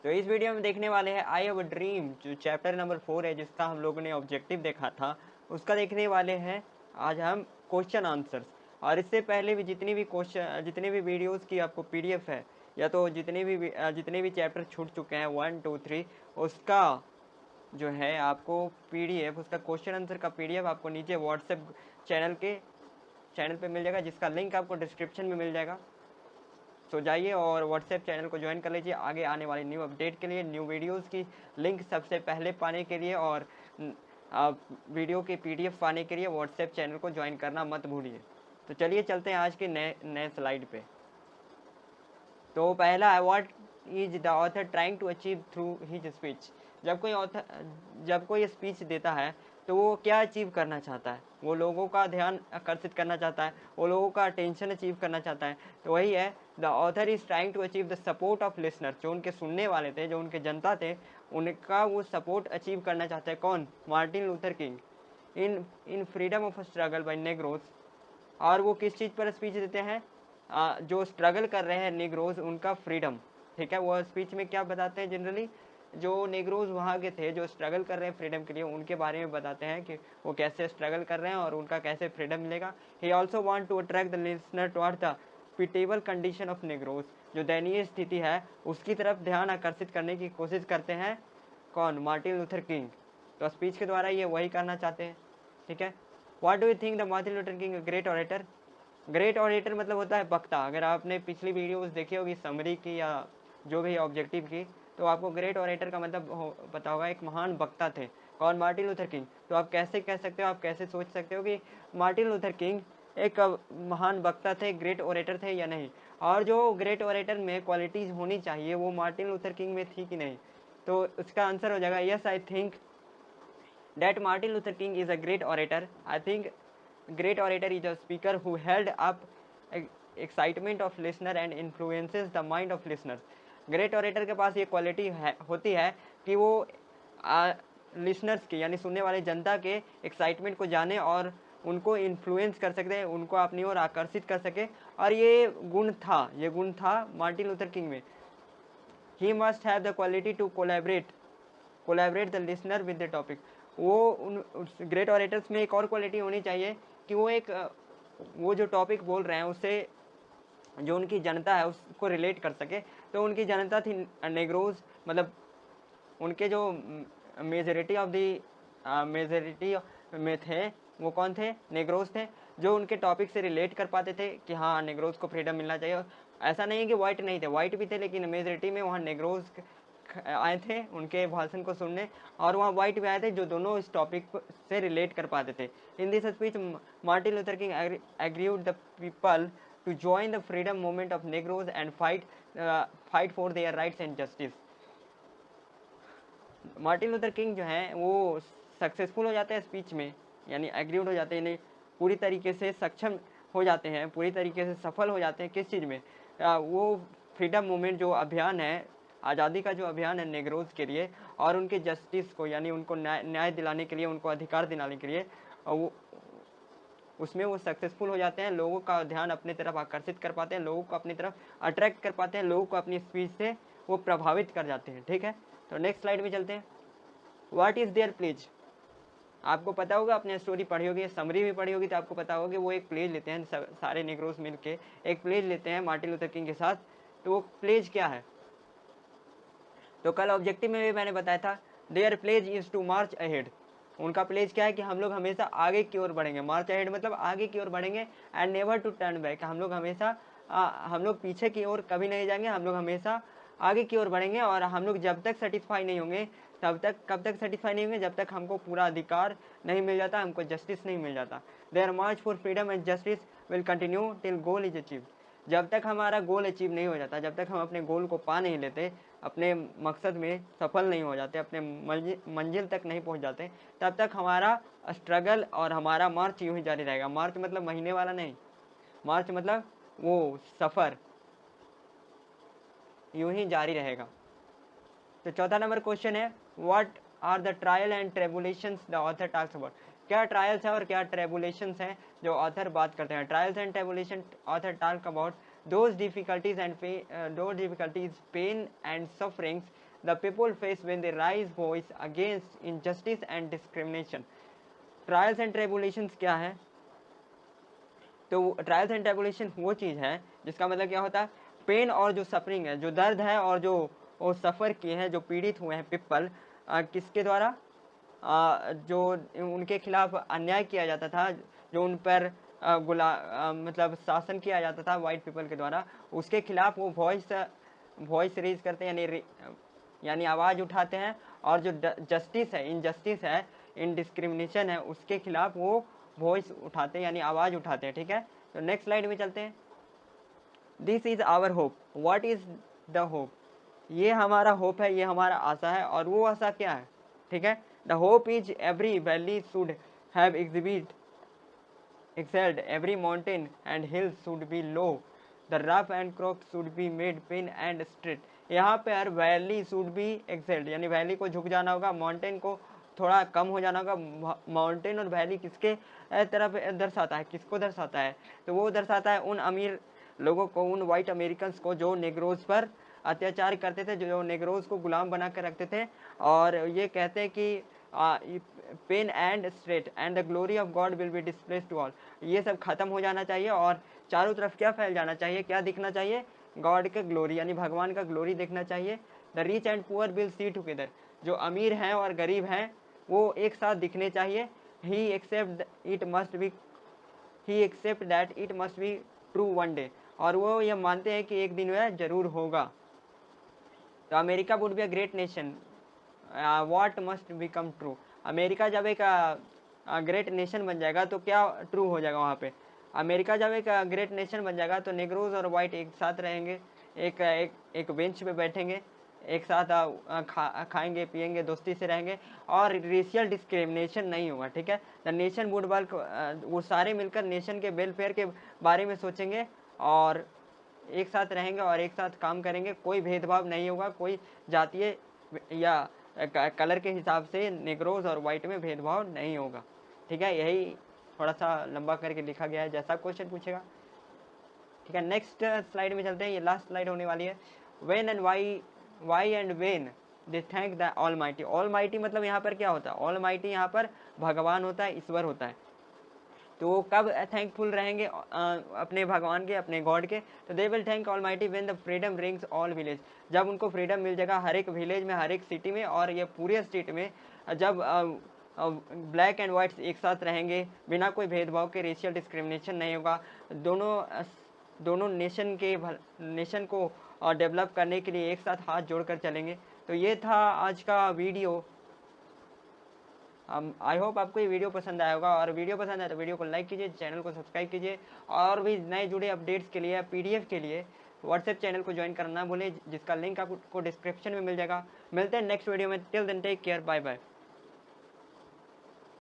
तो इस वीडियो में देखने वाले हैं आई हैव अ ड्रीम, जो चैप्टर नंबर 4 है, जिसका हम लोगों ने ऑब्जेक्टिव देखा था, उसका देखने वाले हैं आज हम क्वेश्चन आंसर्स। और इससे पहले भी जितने भी वीडियोस की आपको पीडीएफ है, या तो जितने भी चैप्टर छूट चुके हैं 1 2 3, उसका जो है आपको पीडीएफ, उसका क्वेश्चन आंसर का पीडीएफ आपको नीचे व्हाट्सएप चैनल पे मिल जाएगा, जिसका लिंक आपको डिस्क्रिप्शन में मिल जाएगा। सो जाइए और व्हाट्सएप चैनल को ज्वाइन कर लीजिए आगे आने वाली न्यू अपडेट के लिए, न्यू वीडियोस की लिंक सबसे पहले पाने के लिए, और आप वीडियो की पीडीएफ पाने के लिए व्हाट्सएप चैनल को ज्वाइन करना मत भूलिए। तो चलिए चलते हैं आज के नए स्लाइड पे। तो पहला है, what is the author trying to achieve through his speech. जब कोई स्पीच देता है तो वो क्या अचीव करना चाहता है? वो लोगों का ध्यान आकर्षित करना चाहता है, वो लोगों का अटेंशन अचीव करना चाहता है। तो वही है, the author is trying to achieve the support of listener. जो उनके सुनने वाले थे, जो उनके जनता थे, उनका वो सपोर्ट अचीव करना चाहता है। कौन? Martin Luther King in in freedom of struggle by negroes. और वो किस चीज़ पर स्पीच देते हैं? जो स्ट्रगल कर रहे हैं निग्रोज, उनका फ्रीडम। ठीक है, वो स्पीच में क्या बताते हैं? जनरली जो नेग्रोज वहाँ के थे, जो स्ट्रगल कर रहे हैं फ्रीडम के लिए, उनके बारे में बताते हैं कि वो कैसे स्ट्रगल कर रहे हैं और उनका कैसे फ्रीडम मिलेगा। He also want to attract the listener toward the pitiable condition of negroes. जो दयनीय स्थिति है उसकी तरफ ध्यान आकर्षित करने की कोशिश करते हैं। कौन? Martin Luther king. तो स्पीच के द्वारा ये वही करना चाहते हैं। ठीक है, what do you think the Martin Luther king great orator? Great auditor मतलब होता है वक्ता। अगर आपने पिछली वीडियोस देखी होगी समरी की या जो भी ऑब्जेक्टिव की, तो आपको ग्रेट ऑडिटर का मतलब पता होगा, एक महान वक्ता थे। कौन? Martin Luther king. तो आप कैसे कह सकते हो, आप कैसे सोच सकते हो कि मार्टिन लूथर किंग एक महान वक्ता थे, ग्रेट ऑरेटर थे या नहीं? और जो ग्रेट ऑरेटर में क्वालिटीज होनी चाहिए वो मार्टिन लूथर किंग में थी कि नहीं? तो उसका आंसर हो जाएगा yes, I think that Martin Luther King is a great orator. I think great orator is a speaker who held up excitement of listener and influences the mind of listeners. Great orator के पास ये quality होती है कि वो listeners की, यानी सुनने वाले जनता के एक्साइटमेंट को जाने और उनको इन्फ्लुएंस कर सकते हैं, उनको अपनी ओर आकर्षित कर सके। और ये गुण था मार्टिन लूथर किंग में। He must have the quality to collaborate the listener with the topic. वो ग्रेट ऑरेटर्स में एक और क्वालिटी होनी चाहिए कि वो जो टॉपिक बोल रहे हैं उससे जो उनकी जनता है उसको रिलेट कर सके। तो उनकी जनता थी नेग्रोज, मतलब उनके जो मेजोरिटी में थे वो कौन थे? नेग्रोज थे, जो उनके टॉपिक से रिलेट कर पाते थे कि हाँ नेग्रोज को फ्रीडम मिलना चाहिए। ऐसा नहीं है कि वाइट नहीं थे, वाइट भी थे, लेकिन मेजोरिटी में वहाँ नेग्रोज आए थे उनके भाषण को सुनने, और वहाँ वाइट भी आए थे जो दोनों इस टॉपिक से रिलेट कर पाते थे। In this speech Martin Luther King agreed the people to join the freedom movement of negroes and fight for their rights and justice. Martin Luther King जो हैं वो सक्सेसफुल हो जाते हैं स्पीच में, यानी एग्रीड हो जाते हैं, पूरी तरीके से सक्षम हो जाते हैं, पूरी तरीके से सफल हो जाते हैं। किस चीज़ में? वो फ्रीडम मूवमेंट जो अभियान है, आज़ादी का जो अभियान है नेग्रोज के लिए, और उनके जस्टिस को, यानी उनको न्याय दिलाने के लिए, उनको अधिकार दिलाने के लिए, वो उसमें वो सक्सेसफुल हो जाते हैं। लोगों का ध्यान अपनी तरफ आकर्षित कर पाते हैं, लोगों को अपनी तरफ अट्रैक्ट कर पाते हैं, लोगों को अपनी स्पीच से वो प्रभावित कर जाते हैं। ठीक है, तो नेक्स्ट स्लाइड में चलते हैं। What is their pledge? आपको पता होगा, आपने स्टोरी पढ़ी होगी, समरी भी पढ़ी होगी, तो आपको पता होगा कि वो एक प्लेज लेते हैं, सारे नेग्रोस मिल के एक प्लेज लेते हैं मार्टिन लूथर किंग के साथ। तो वो प्लेज क्या है? तो कल ऑब्जेक्टिव में भी मैंने बताया था, their pledge is to march ahead. उनका प्लेज क्या है? कि हम लोग हमेशा आगे की ओर बढ़ेंगे। मार्च अहेड मतलब आगे की ओर बढ़ेंगे, and never to turn back. हम लोग पीछे की ओर कभी नहीं जाएंगे, हम लोग हमेशा आगे की ओर बढ़ेंगे। और हम लोग जब तक सेटिस्फाई नहीं होंगे, कब तक सेटिस्फाई नहीं होंगे? जब तक हमको पूरा अधिकार नहीं मिल जाता, हमको जस्टिस नहीं मिल जाता। Their march for freedom and justice will continue till goal is achieved. जब तक हमारा गोल अचीव नहीं हो जाता, जब तक हम अपने गोल को पा नहीं लेते, अपने मकसद में सफल नहीं हो जाते, अपने मंजिल तक नहीं पहुंच जाते, तब तक हमारा स्ट्रगल और हमारा मार्च यूं ही जारी रहेगा। मार्च मतलब महीने वाला नहीं, मार्च मतलब वो सफ़र यूं ही जारी रहेगा। तो चौथा नंबर क्वेश्चन है, what are the trial and tribulations the author talks about? क्या ट्रायल्स है और क्या ट्रेबुलेशंस हैं जो ऑथर बात करते हैं? Trials and tribulation author talk about those difficulties, pain and sufferings the people face when they raise voice against injustice and discrimination. Trials and tribulations क्या है? तो ट्रायल्स एंड ट्रिब्यूलेशन वो चीज़ है जिसका मतलब क्या होता है, पेन और जो सफरिंग है, जो दर्द है और जो वो सफ़र किए हैं, जो पीड़ित हुए हैं पीपल, किसके द्वारा, जो उनके खिलाफ अन्याय किया जाता था, जो उन पर मतलब शासन किया जाता था वाइट पीपल के द्वारा, उसके खिलाफ वो वॉइस रेज करते हैं, यानी आवाज़ उठाते हैं। और जो जस्टिस है, इनजस्टिस है, इनडिस्क्रिमिनेशन है, उसके खिलाफ वो वॉइस उठाते हैं, यानी आवाज़ उठाते हैं। ठीक है, तो नेक्स्ट स्लाइड में चलते हैं। This is our hope. What is the hope? ये हमारा होप है, ये हमारा आशा है। और वो आशा क्या है? ठीक है, the hope is every valley should have excelled, every mountain and hill should be low, the rough and crook should be made plain and straight. यहाँ पे हर वैली शुड बी एक्सेल्ड, यानी वैली को झुक जाना होगा, माउंटेन को थोड़ा कम हो जाना होगा। माउंटेन और वैली किसके तरफ दर्शाता है, किसको दर्शाता है? तो वो दर्शाता है उन अमीर लोगों को, उन वाइट अमेरिकन्स को जो नेग्रोज पर अत्याचार करते थे, जो नेग्रोज को गुलाम बना कर रखते थे। और ये कहते हैं कि pain and straight and the glory of God will be displace to all. ये सब खत्म हो जाना चाहिए और चारों तरफ क्या फैल जाना चाहिए, क्या दिखना चाहिए? गॉड का ग्लोरी, यानी भगवान का ग्लोरी देखना चाहिए। The rich and poor will see together, जो अमीर हैं और गरीब हैं वो एक साथ दिखने चाहिए। He accept that it must be true one day, और वो ये मानते हैं कि एक दिन वह जरूर होगा। तो America would be a great nation, what must become true? America जब एक ग्रेट नेशन बन जाएगा तो क्या ट्रू हो जाएगा वहाँ पे? अमेरिका जब एक ग्रेट नेशन बन जाएगा तो नेग्रोज और वाइट एक साथ रहेंगे, एक बेंच पे बैठेंगे, एक साथ खाएंगे पिएंगे, दोस्ती से रहेंगे और रेशियल डिस्क्रिमिनेशन नहीं होगा। ठीक है, द नेशन वुड वर्क, वो सारे मिलकर नेशन के वेलफेयर के बारे में सोचेंगे और एक साथ रहेंगे और एक साथ काम करेंगे। कोई भेदभाव नहीं होगा, कोई जातीय या कलर के हिसाब से नेग्रोज और वाइट में भेदभाव नहीं होगा। ठीक है, यही थोड़ा सा लंबा करके लिखा गया है, जैसा क्वेश्चन पूछेगा। ठीक है, नेक्स्ट स्लाइड में चलते हैं, ये लास्ट स्लाइड होने वाली है। When and why and when they thank the Almighty. Almighty मतलब यहाँ पर क्या होता है? ऑलमाइटी यहाँ पर भगवान होता है, ईश्वर होता है। तो वो कब थैंकफुल रहेंगे अपने भगवान के, अपने गॉड के? तो they will thank almighty when the freedom rings all village, जब उनको फ्रीडम मिल जाएगा हर एक विलेज में, हर एक सिटी में और ये पूरे स्टेट में, जब ब्लैक एंड वाइट एक साथ रहेंगे बिना कोई भेदभाव के, रेशियल डिस्क्रिमिनेशन नहीं होगा, दोनों नेशन को डेवलप करने के लिए एक साथ हाथ जोड़कर चलेंगे। तो ये था आज का वीडियो। आई होप आपको ये वीडियो पसंद आया होगा, और वीडियो पसंद आया तो वीडियो को लाइक कीजिए, चैनल को सब्सक्राइब कीजिए, और भी नए जुड़े अपडेट्स के लिए, पीडीएफ के लिए व्हाट्सएप चैनल को ज्वाइन करना ना भूलें, जिसका लिंक आपको डिस्क्रिप्शन में मिल जाएगा। मिलते हैं नेक्स्ट वीडियो में, till then take care, bye bye.